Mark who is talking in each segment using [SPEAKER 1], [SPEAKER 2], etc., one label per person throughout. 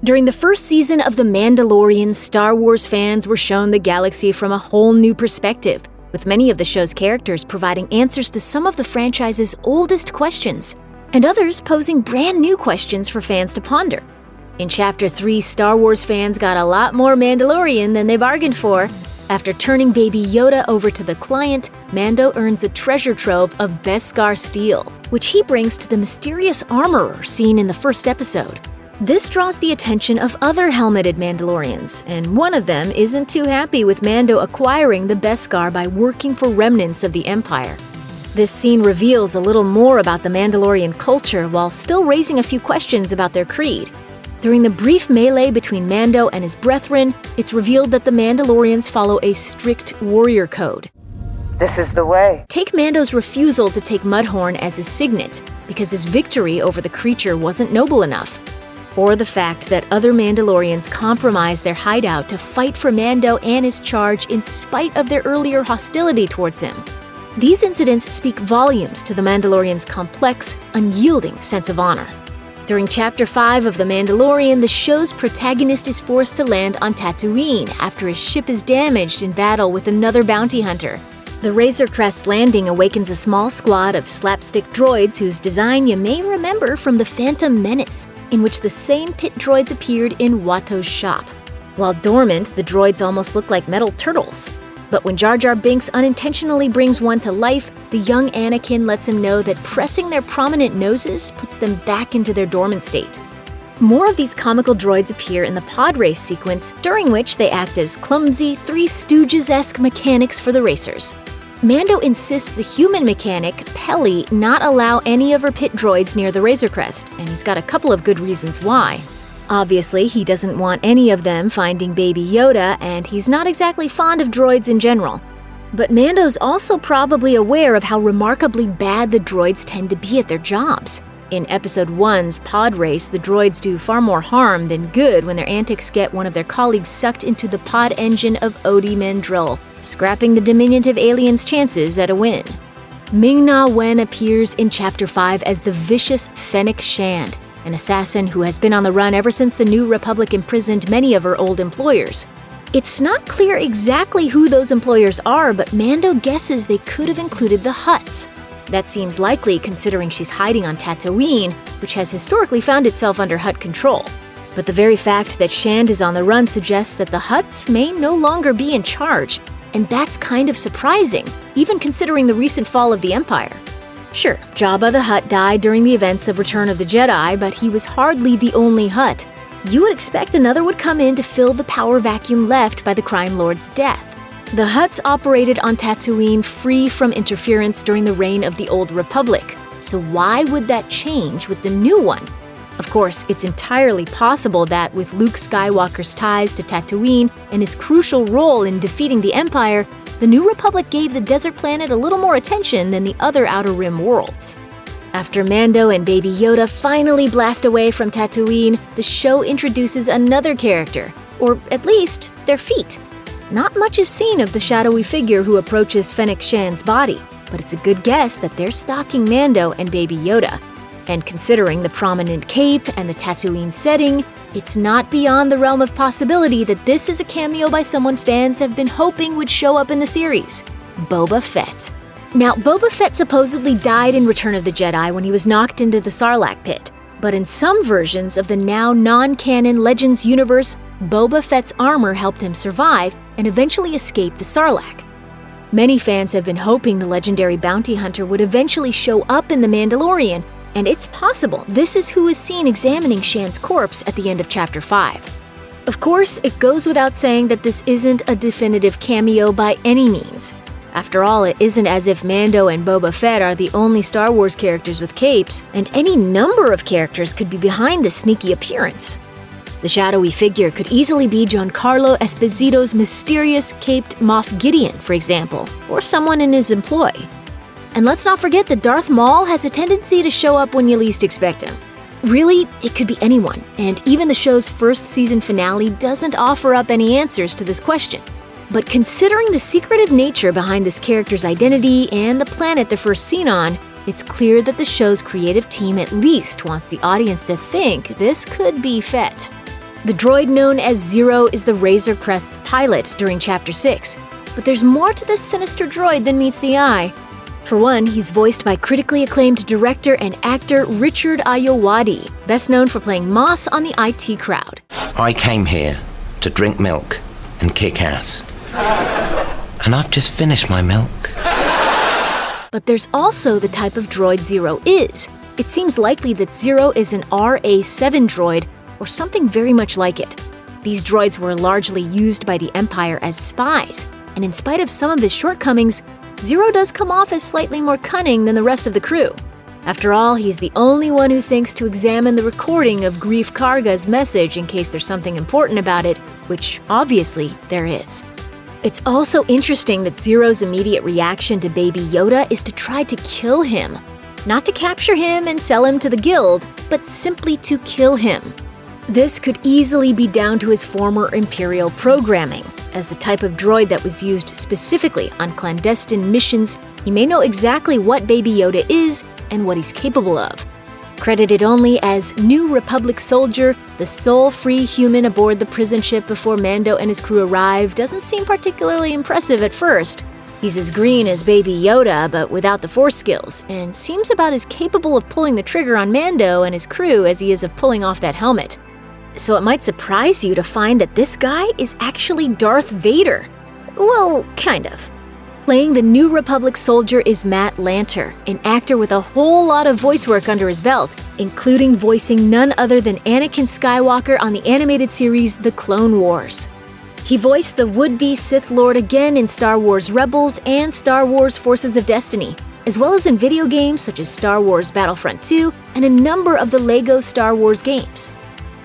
[SPEAKER 1] During the first season of The Mandalorian, Star Wars fans were shown the galaxy from a whole new perspective, with many of the show's characters providing answers to some of the franchise's oldest questions, and others posing brand new questions for fans to ponder. In Chapter 3, Star Wars fans got a lot more Mandalorian than they bargained for. After turning Baby Yoda over to the client, Mando earns a treasure trove of Beskar steel, which he brings to the mysterious armorer seen in the first episode. This draws the attention of other helmeted Mandalorians, and one of them isn't too happy with Mando acquiring the Beskar by working for remnants of the Empire. This scene reveals a little more about the Mandalorian culture while still raising a few questions about their creed. During the brief melee between Mando and his brethren, it's revealed that the Mandalorians follow a strict warrior code.
[SPEAKER 2] This is the way.
[SPEAKER 1] Take Mando's refusal to take Mudhorn as his signet, because his victory over the creature wasn't noble enough. Or the fact that other Mandalorians compromised their hideout to fight for Mando and his charge in spite of their earlier hostility towards him. These incidents speak volumes to the Mandalorian's complex, unyielding sense of honor. During Chapter 5 of The Mandalorian, the show's protagonist is forced to land on Tatooine after his ship is damaged in battle with another bounty hunter. The Razor Crest's landing awakens a small squad of slapstick droids whose design you may remember from The Phantom Menace, in which the same pit droids appeared in Watto's shop. While dormant, the droids almost look like metal turtles. But when Jar Jar Binks unintentionally brings one to life, the young Anakin lets him know that pressing their prominent noses puts them back into their dormant state. More of these comical droids appear in the pod race sequence, during which they act as clumsy, Three Stooges-esque mechanics for the racers. Mando insists the human mechanic, Peli, not allow any of her pit droids near the Razor Crest, and he's got a couple of good reasons why. Obviously, he doesn't want any of them finding Baby Yoda, and he's not exactly fond of droids in general. But Mando's also probably aware of how remarkably bad the droids tend to be at their jobs. In Episode 1's pod race, the droids do far more harm than good when their antics get one of their colleagues sucked into the pod engine of Odi Mandrell, scrapping the diminutive alien's chances at a win. Ming-Na Wen appears in Chapter 5 as the vicious Fennec Shand, an assassin who has been on the run ever since the New Republic imprisoned many of her old employers. It's not clear exactly who those employers are, but Mando guesses they could have included the Hutts. That seems likely considering she's hiding on Tatooine, which has historically found itself under Hutt control. But the very fact that Shand is on the run suggests that the Hutts may no longer be in charge, and that's kind of surprising, even considering the recent fall of the Empire. Sure, Jabba the Hutt died during the events of Return of the Jedi, but he was hardly the only Hutt. You would expect another would come in to fill the power vacuum left by the Crime Lord's death. The Hutts operated on Tatooine free from interference during the reign of the Old Republic, so why would that change with the new one? Of course, it's entirely possible that with Luke Skywalker's ties to Tatooine and his crucial role in defeating the Empire, the New Republic gave the desert planet a little more attention than the other Outer Rim worlds. After Mando and Baby Yoda finally blast away from Tatooine, the show introduces another character, or at least their feet. Not much is seen of the shadowy figure who approaches Fennec Shand's body, but it's a good guess that they're stalking Mando and Baby Yoda. And considering the prominent cape and the Tatooine setting, it's not beyond the realm of possibility that this is a cameo by someone fans have been hoping would show up in the series, Boba Fett. Now, Boba Fett supposedly died in Return of the Jedi when he was knocked into the Sarlacc pit, but in some versions of the now non-canon Legends universe, Boba Fett's armor helped him survive and eventually escape the Sarlacc. Many fans have been hoping the legendary bounty hunter would eventually show up in The Mandalorian, and it's possible this is who is seen examining Shan's corpse at the end of Chapter 5. Of course, it goes without saying that this isn't a definitive cameo by any means. After all, it isn't as if Mando and Boba Fett are the only Star Wars characters with capes, and any number of characters could be behind this sneaky appearance. The shadowy figure could easily be Giancarlo Esposito's mysterious caped Moff Gideon, for example, or someone in his employ. And let's not forget that Darth Maul has a tendency to show up when you least expect him. Really, it could be anyone, and even the show's first season finale doesn't offer up any answers to this question. But considering the secretive nature behind this character's identity and the planet they're first seen on, it's clear that the show's creative team at least wants the audience to think this could be Fett. The droid known as Zero is the Razor Crest's pilot during Chapter 6, but there's more to this sinister droid than meets the eye. For one, he's voiced by critically acclaimed director and actor Richard Ayoade, best known for playing Moss on the IT Crowd.
[SPEAKER 3] I came here to drink milk and kick ass. And I've just finished my milk.
[SPEAKER 1] But there's also the type of droid Zero is. It seems likely that Zero is an RA-7 droid, or something very much like it. These droids were largely used by the Empire as spies, and in spite of some of his shortcomings, Zero does come off as slightly more cunning than the rest of the crew. After all, he's the only one who thinks to examine the recording of Greef Karga's message in case there's something important about it, which obviously there is. It's also interesting that Zero's immediate reaction to Baby Yoda is to try to kill him. Not to capture him and sell him to the Guild, but simply to kill him. This could easily be down to his former Imperial programming. As the type of droid that was used specifically on clandestine missions, he may know exactly what Baby Yoda is and what he's capable of. Credited only as New Republic soldier, the sole free human aboard the prison ship before Mando and his crew arrive doesn't seem particularly impressive at first. He's as green as Baby Yoda, but without the Force skills, and seems about as capable of pulling the trigger on Mando and his crew as he is of pulling off that helmet. So it might surprise you to find that this guy is actually Darth Vader. Well, kind of. Playing the New Republic soldier is Matt Lanter, an actor with a whole lot of voice work under his belt, including voicing none other than Anakin Skywalker on the animated series The Clone Wars. He voiced the would-be Sith Lord again in Star Wars Rebels and Star Wars Forces of Destiny, as well as in video games such as Star Wars Battlefront 2 and a number of the LEGO Star Wars games.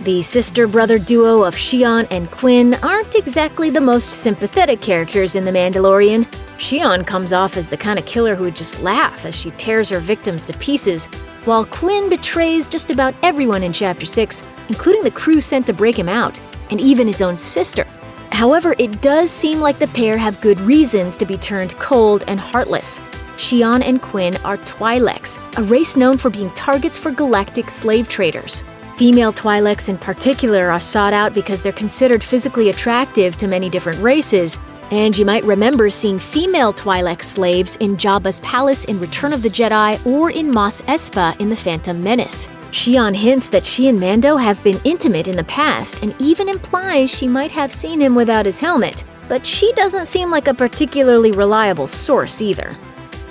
[SPEAKER 1] The sister-brother duo of Xi'an and Quinn aren't exactly the most sympathetic characters in The Mandalorian. Xi'an comes off as the kind of killer who would just laugh as she tears her victims to pieces, while Quinn betrays just about everyone in Chapter 6, including the crew sent to break him out, and even his own sister. However, it does seem like the pair have good reasons to be turned cold and heartless. Xi'an and Quinn are Twi'leks, a race known for being targets for galactic slave traders. Female Twi'leks in particular are sought out because they're considered physically attractive to many different races, and you might remember seeing female Twi'lek slaves in Jabba's palace in Return of the Jedi or in Mos Espa in The Phantom Menace. Xi'an hints that she and Mando have been intimate in the past and even implies she might have seen him without his helmet, but she doesn't seem like a particularly reliable source either.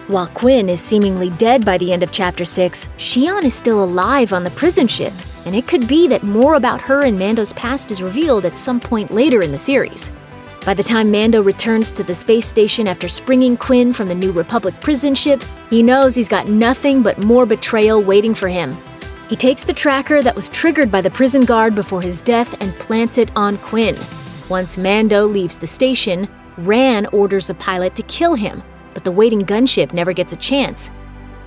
[SPEAKER 1] While Quinn is seemingly dead by the end of Chapter 6, Xi'an is still alive on the prison ship, and it could be that more about her and Mando's past is revealed at some point later in the series. By the time Mando returns to the space station after springing Quinn from the New Republic prison ship, he knows he's got nothing but more betrayal waiting for him. He takes the tracker that was triggered by the prison guard before his death and plants it on Quinn. Once Mando leaves the station, Ran orders a pilot to kill him, but the waiting gunship never gets a chance.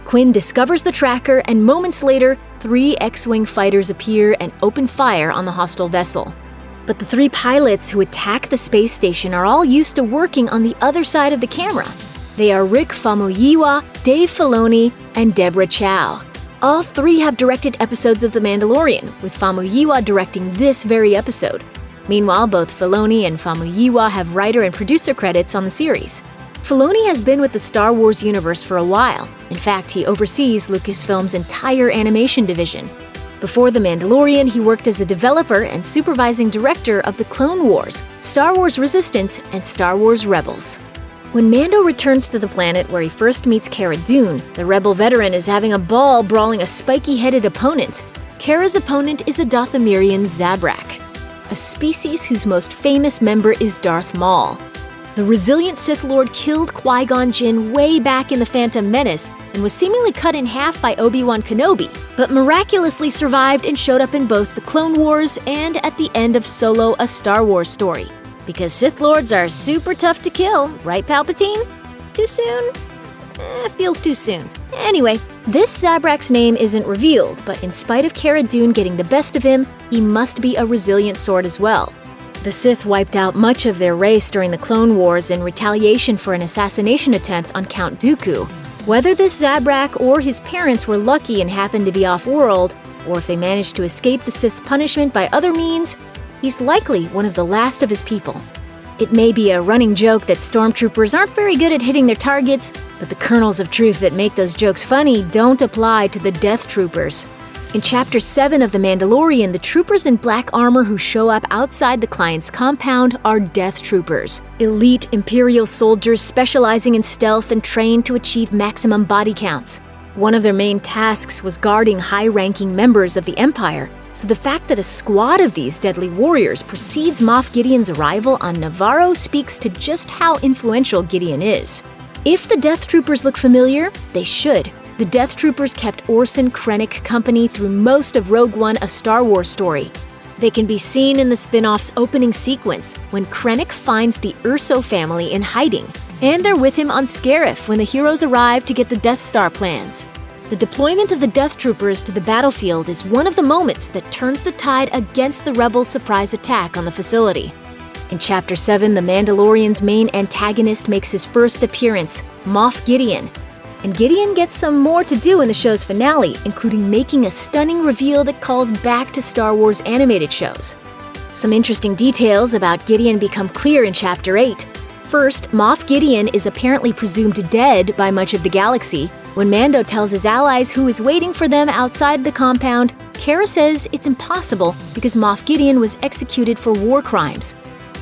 [SPEAKER 1] Quinn discovers the tracker, and moments later, 3 X-Wing fighters appear and open fire on the hostile vessel. But the 3 pilots who attack the space station are all used to working on the other side of the camera. They are Rick Famuyiwa, Dave Filoni, and Deborah Chow. All 3 have directed episodes of The Mandalorian, with Famuyiwa directing this very episode. Meanwhile, both Filoni and Famuyiwa have writer and producer credits on the series. Filoni has been with the Star Wars universe for a while. In fact, he oversees Lucasfilm's entire animation division. Before The Mandalorian, he worked as a developer and supervising director of The Clone Wars, Star Wars Resistance, and Star Wars Rebels. When Mando returns to the planet where he first meets Cara Dune, the Rebel veteran is having a ball brawling a spiky-headed opponent. Cara's opponent is a Dathomirian Zabrak, a species whose most famous member is Darth Maul. The resilient Sith Lord killed Qui-Gon Jinn way back in The Phantom Menace and was seemingly cut in half by Obi-Wan Kenobi, but miraculously survived and showed up in both The Clone Wars and at the end of Solo: A Star Wars Story. Because Sith Lords are super tough to kill, right, Palpatine? Too soon? Feels too soon. Anyway, this Zabrak's name isn't revealed, but in spite of Cara Dune getting the best of him, he must be a resilient sword as well. The Sith wiped out much of their race during the Clone Wars in retaliation for an assassination attempt on Count Dooku. Whether this Zabrak or his parents were lucky and happened to be off-world, or if they managed to escape the Sith's punishment by other means, He's likely one of the last of his people. It may be a running joke that stormtroopers aren't very good at hitting their targets, but the kernels of truth that make those jokes funny don't apply to the Death Troopers. In Chapter 7 of The Mandalorian, the troopers in black armor who show up outside the client's compound are Death Troopers, elite Imperial soldiers specializing in stealth and trained to achieve maximum body counts. One of their main tasks was guarding high-ranking members of the Empire, so the fact that a squad of these deadly warriors precedes Moff Gideon's arrival on Nevarro speaks to just how influential Gideon is. If the Death Troopers look familiar, they should. The Death Troopers kept Orson Krennic company through most of Rogue One, a Star Wars story. They can be seen in the spin-off's opening sequence when Krennic finds the Urso family in hiding, and they're with him on Scarif when the heroes arrive to get the Death Star plans. The deployment of the Death Troopers to the battlefield is one of the moments that turns the tide against the Rebels' surprise attack on the facility. In Chapter 7, The Mandalorian's main antagonist makes his first appearance, Moff Gideon. And Gideon gets some more to do in the show's finale, including making a stunning reveal that calls back to Star Wars animated shows. Some interesting details about Gideon become clear in Chapter 8. First, Moff Gideon is apparently presumed dead by much of the galaxy. When Mando tells his allies who is waiting for them outside the compound, Cara says it's impossible because Moff Gideon was executed for war crimes.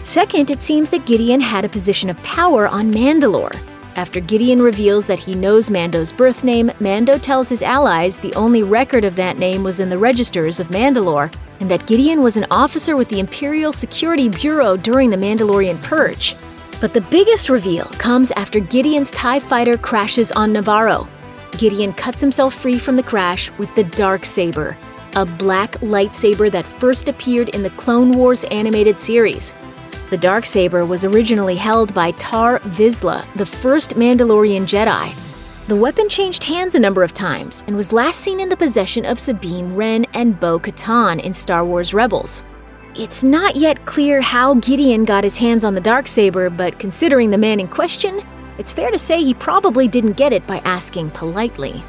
[SPEAKER 1] Second, it seems that Gideon had a position of power on Mandalore. After Gideon reveals that he knows Mando's birth name, Mando tells his allies the only record of that name was in the registers of Mandalore, and that Gideon was an officer with the Imperial Security Bureau during the Mandalorian Purge. But the biggest reveal comes after Gideon's TIE fighter crashes on Nevarro. Gideon cuts himself free from the crash with the Darksaber, a black lightsaber that first appeared in the Clone Wars animated series. The Darksaber was originally held by Tar Vizsla, the first Mandalorian Jedi. The weapon changed hands a number of times and was last seen in the possession of Sabine Wren and Bo-Katan in Star Wars Rebels. It's not yet clear how Gideon got his hands on the Darksaber, but considering the man in question, it's fair to say he probably didn't get it by asking politely.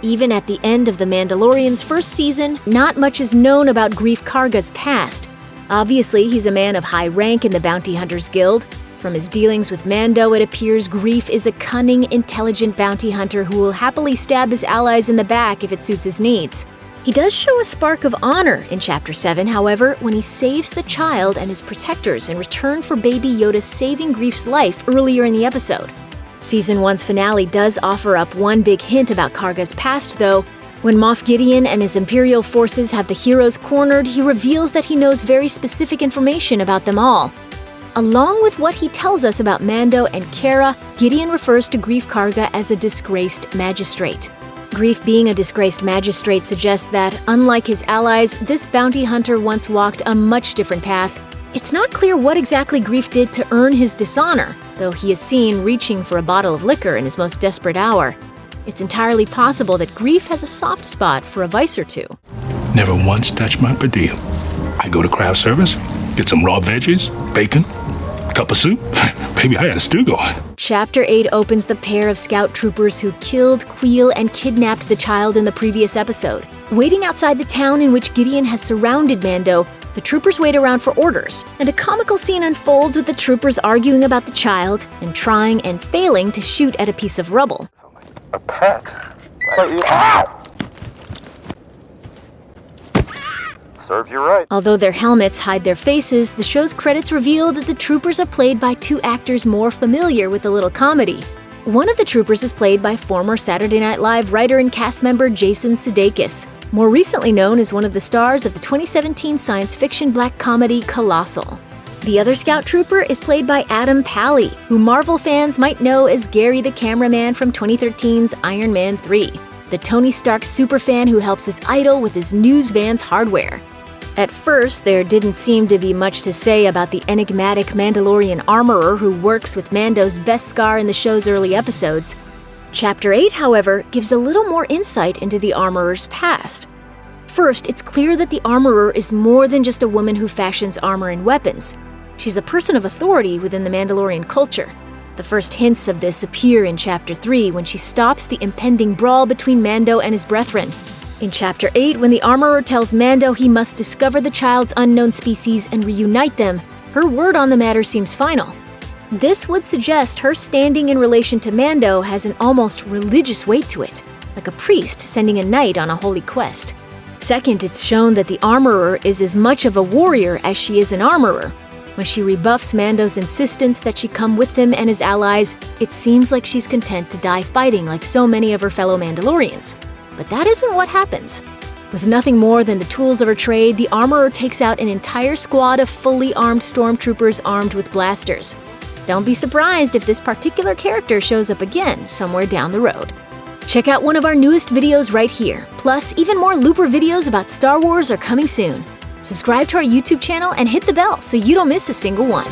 [SPEAKER 1] Even at the end of The Mandalorian's first season, not much is known about Greef Karga's past. Obviously, he's a man of high rank in the Bounty Hunters Guild. From his dealings with Mando, it appears Greef is a cunning, intelligent bounty hunter who will happily stab his allies in the back if it suits his needs. He does show a spark of honor in Chapter 7, however, when he saves the child and his protectors in return for Baby Yoda saving Greef's life earlier in the episode. Season 1's finale does offer up one big hint about Karga's past, though. When Moff Gideon and his Imperial forces have the heroes cornered, he reveals that he knows very specific information about them all. Along with what he tells us about Mando and Cara, Gideon refers to Greef Karga as a disgraced magistrate. Greef being a disgraced magistrate suggests that, unlike his allies, this bounty hunter once walked a much different path. It's not clear what exactly Greef did to earn his dishonor, though he is seen reaching for a bottle of liquor in his most desperate hour. It's entirely possible that Greef has a soft spot for a vice or two.
[SPEAKER 4] Never once touched my per diem. I go to craft service, get some raw veggies, bacon, cup of soup. Baby, I had a stew going.
[SPEAKER 1] Chapter 8 opens the pair of scout troopers who killed, Kuiil, and kidnapped the child in the previous episode. Waiting outside the town in which Gideon has surrounded Mando, the troopers wait around for orders, and a comical scene unfolds with the troopers arguing about the child and trying and failing to shoot at a piece of rubble.
[SPEAKER 5] A pet? Ow! Serves you right.
[SPEAKER 1] Although their helmets hide their faces, the show's credits reveal that the troopers are played by two actors more familiar with a little comedy. One of the troopers is played by former Saturday Night Live writer and cast member Jason Sudeikis, more recently known as one of the stars of the 2017 science fiction black comedy Colossal. The other scout trooper is played by Adam Pally, who Marvel fans might know as Gary the cameraman from 2013's Iron Man 3, the Tony Stark superfan who helps his idol with his News Vans hardware. At first, there didn't seem to be much to say about the enigmatic Mandalorian armorer who works with Mando's Beskar in the show's early episodes. Chapter 8, however, gives a little more insight into the armorer's past. First, it's clear that the armorer is more than just a woman who fashions armor and weapons. She's a person of authority within the Mandalorian culture. The first hints of this appear in Chapter 3 when she stops the impending brawl between Mando and his brethren. In Chapter 8, when the Armorer tells Mando he must discover the child's unknown species and reunite them, her word on the matter seems final. This would suggest her standing in relation to Mando has an almost religious weight to it, like a priest sending a knight on a holy quest. Second, it's shown that the Armorer is as much of a warrior as she is an armorer. When she rebuffs Mando's insistence that she come with him and his allies, it seems like she's content to die fighting like so many of her fellow Mandalorians. But that isn't what happens. With nothing more than the tools of her trade, the Armorer takes out an entire squad of fully armed stormtroopers armed with blasters. Don't be surprised if this particular character shows up again somewhere down the road. Check out one of our newest videos right here. Plus, even more Looper videos about Star Wars are coming soon. Subscribe to our YouTube channel and hit the bell so you don't miss a single one.